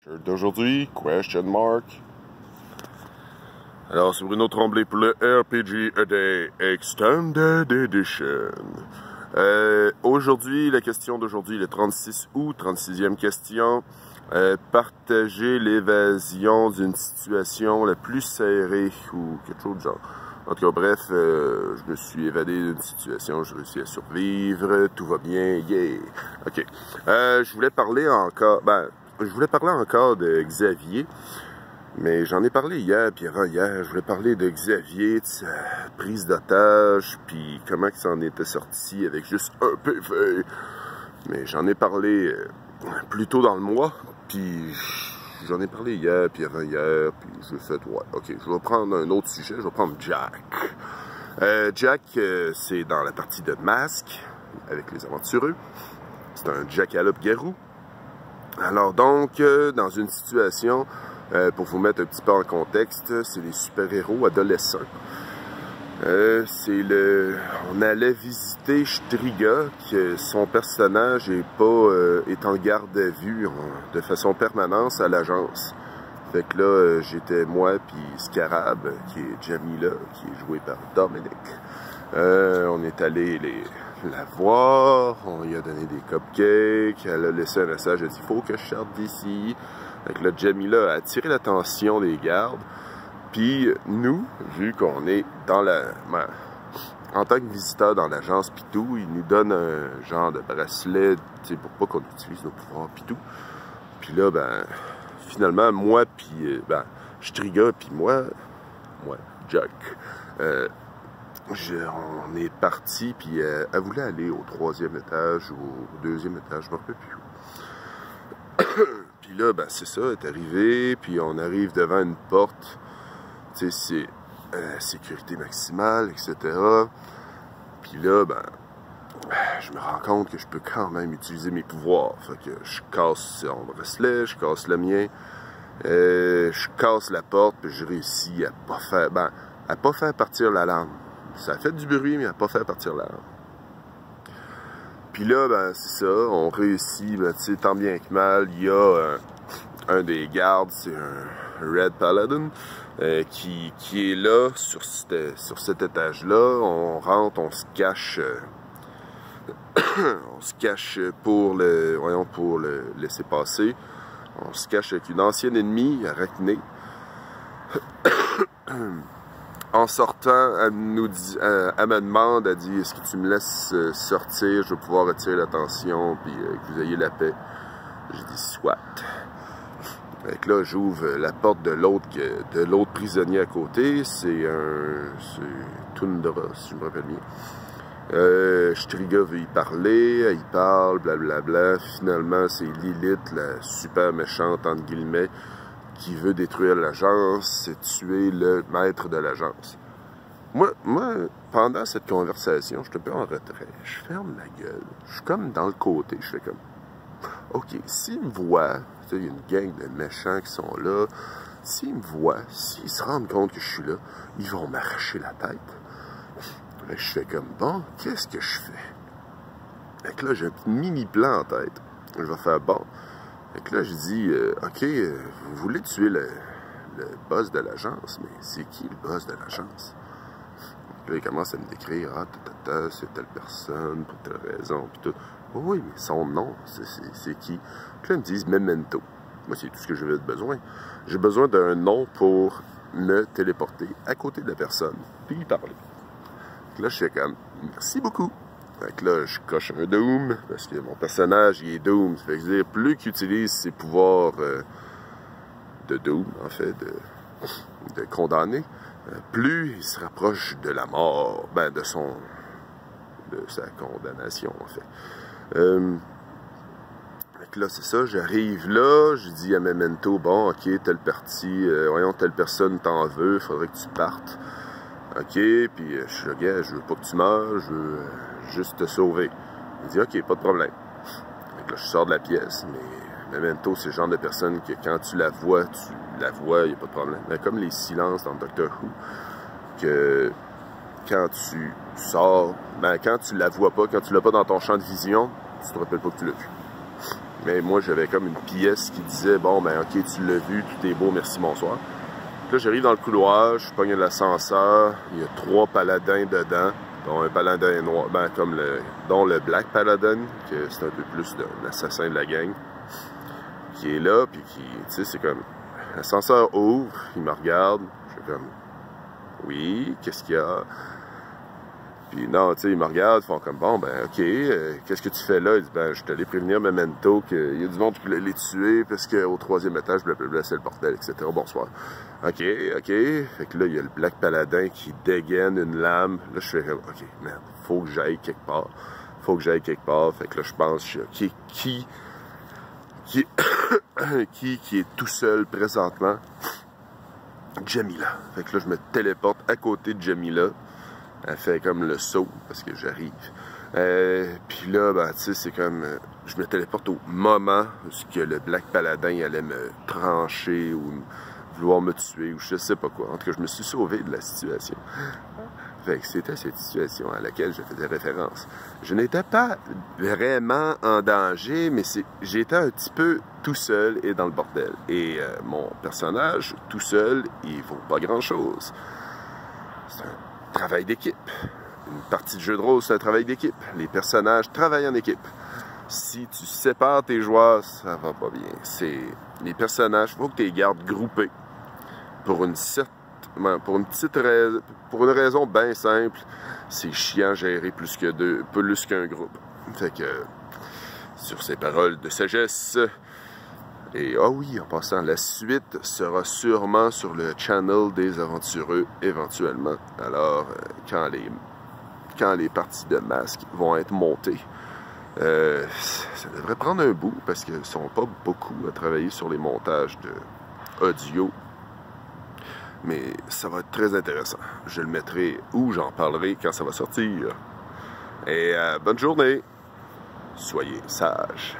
D'aujourd'hui, question mark. Alors, c'est Bruno Tremblay pour le RPG A Day Extended Edition. Aujourd'hui, la question d'aujourd'hui, le 36 août, 36e question. Partager l'évasion d'une situation la plus serrée ou quelque chose de genre. En tout cas, bref, je me suis évadé d'une situation, j'ai réussi à survivre, tout va bien, yeah! Ok. Je voulais parler encore de Xavier, mais j'en ai parlé hier, puis avant-hier, je voulais parler de Xavier, de sa prise d'otage, puis comment il s'en était sorti avec juste un PV. Mais j'en ai parlé plus tôt dans le mois, puis j'en ai parlé hier, puis avant-hier, puis j'ai fait, ouais, ok, je vais prendre un autre sujet, je vais prendre Jack. Jack, c'est dans la partie de Masque, avec les aventureux. C'est un Jackalope-garou. Alors donc, dans une situation, pour vous mettre un petit peu en contexte, c'est les super-héros adolescents. On allait visiter Striga, que son personnage est en garde à vue de façon permanente à l'agence. Fait que là, j'étais moi puis Scarab, qui est Jamila, qui est joué par Dominic. On est allé la voir, on lui a donné des cupcakes, elle a laissé un message, elle a dit « Faut que je sorte d'ici ». Fait que là, Jamila a attiré l'attention des gardes. Puis nous, vu qu'on est en tant que visiteur dans l'agence pis tout, ils nous donnent un genre de bracelet, pour pas qu'on utilise nos pouvoirs pis tout. Puis là, finalement, moi pis, Striga pis moi, Jack, on est parti puis elle voulait aller au 3e étage ou au 2e étage, je me rappelle plus où. Puis là, c'est ça, elle est arrivée, puis on arrive devant une porte. Tu sais, c'est sécurité maximale, etc. Puis là, je me rends compte que je peux quand même utiliser mes pouvoirs. Fait que je casse son bracelet, je casse le mien, je casse la porte, puis je réussis à pas faire partir l'alarme. Ça a fait du bruit, mais à pas faire partir l'alarme. Puis là, c'est ça, on réussit, tu sais, tant bien que mal, il y a un des gardes, c'est un Red Paladin, qui est là, sur cet étage-là. On rentre, on se cache, pour le laisser passer. On se cache avec une ancienne ennemie, Arachné. En sortant, elle me demande, elle dit « Est-ce que tu me laisses sortir, je vais pouvoir attirer l'attention, puis que vous ayez la paix. » J'ai dit « Soit. » Fait que là, j'ouvre la porte de l'autre prisonnier à côté. C'est Tundra, si je me rappelle bien. Striga veut y parler, elle y parle, blablabla. Finalement, c'est Lilith, la super méchante, entre guillemets, qui veut détruire l'agence, c'est tuer le maître de l'agence. Moi, pendant cette conversation, je suis un peu en retrait. Je ferme la gueule. Je suis comme dans le côté. Je fais comme, OK, s'ils me voient, il y a une gang de méchants qui sont là, s'ils me voient, s'ils se rendent compte que je suis là, ils vont m'arracher la tête. Fait que je fais comme, bon, qu'est-ce que je fais? Fait que là, j'ai un petit mini-plan en tête. Je vais faire, bon. Fait que là, je dis, OK, vous voulez tuer le boss de l'agence, mais c'est qui le boss de l'agence? Là, il commence à me décrire, c'est telle personne, pour telle raison, puis tout. Oh, oui, mais son nom, c'est qui? Puis là, ils me disent Memento. Moi, c'est tout ce que j'avais besoin. J'ai besoin d'un nom pour me téléporter à côté de la personne, puis y parler. Puis là, je fais comme, merci beaucoup. Fait que là, je coche un Doom, parce que mon personnage, il est Doom. Ça veut dire, plus qu'il utilise ses pouvoirs de Doom, en fait, de condamné, plus il se rapproche de la mort, de sa condamnation, en fait. Fait que là, c'est ça, j'arrive là, je dis à Memento, bon, OK, telle partie, telle personne t'en veut, faudrait que tu partes. OK, puis je suis là, gars, je veux pas que tu meurs, je veux juste te sauver. Il dit, OK, pas de problème. Donc là, je sors de la pièce, mais Memento, c'est le genre de personne que quand tu la vois, il n'y a pas de problème. Mais comme les silences dans Doctor Who, que quand tu sors, quand tu la vois pas, quand tu l'as pas dans ton champ de vision, tu te rappelles pas que tu l'as vu. Mais moi, j'avais comme une pièce qui disait, bon, ben ok, tu l'as vu, tout est beau, merci, bonsoir. Puis là, j'arrive dans le couloir, je pogne l'ascenseur, il y a 3 paladins dedans, dont un paladin noir, ben comme dont le Black Paladin, que c'est un peu plus l'assassin de la gang, qui est là, puis qui, tu sais, c'est comme, l'ascenseur ouvre, il me regarde, je suis comme, oui, qu'est-ce qu'il y a? Puis non, tu sais, ils me regardent, ils font comme, bon, ben, ok, qu'est-ce que tu fais là? Ils disent, ben, je suis allé prévenir Memento qu'il y a du monde qui voulait les tuer parce qu'au 3e étage, je voulais laisser le bordel, etc. Bonsoir. Ok. Fait que là, il y a le Black Paladin qui dégaine une lame. Là, je fais comme, ok, merde, faut que j'aille quelque part. Fait que là, je pense, qui est tout seul présentement? Jamila. Fait que là, je me téléporte à côté de Jamila. Elle fait comme le saut, parce que j'arrive. Puis là, ben, tu sais, c'est comme... je me téléporte au moment où le Black Paladin allait me trancher ou vouloir me tuer ou je sais pas quoi. En tout cas, je me suis sauvé de la situation. Fait que c'était cette situation à laquelle je faisais référence. Je n'étais pas vraiment en danger, mais j'étais un petit peu tout seul et dans le bordel. Et mon personnage, tout seul, il vaut pas grand-chose. C'est un travail d'équipe. Une partie de jeu de rôle, c'est un travail d'équipe. Les personnages travaillent en équipe. Si tu sépares tes joueurs, ça va pas bien. Les personnages, il faut que tu les gardes groupés. Pour une raison bien simple, c'est chiant gérer plus qu'un groupe. Fait que, sur ces paroles de sagesse, et ah oui, en passant, la suite sera sûrement sur le channel des aventureux éventuellement. Alors, quand les parties de masque vont être montées, ça devrait prendre un bout parce qu'ils ne sont pas beaucoup à travailler sur les montages de audio. Mais ça va être très intéressant. Je le mettrai ou j'en parlerai quand ça va sortir. Et bonne journée. Soyez sages.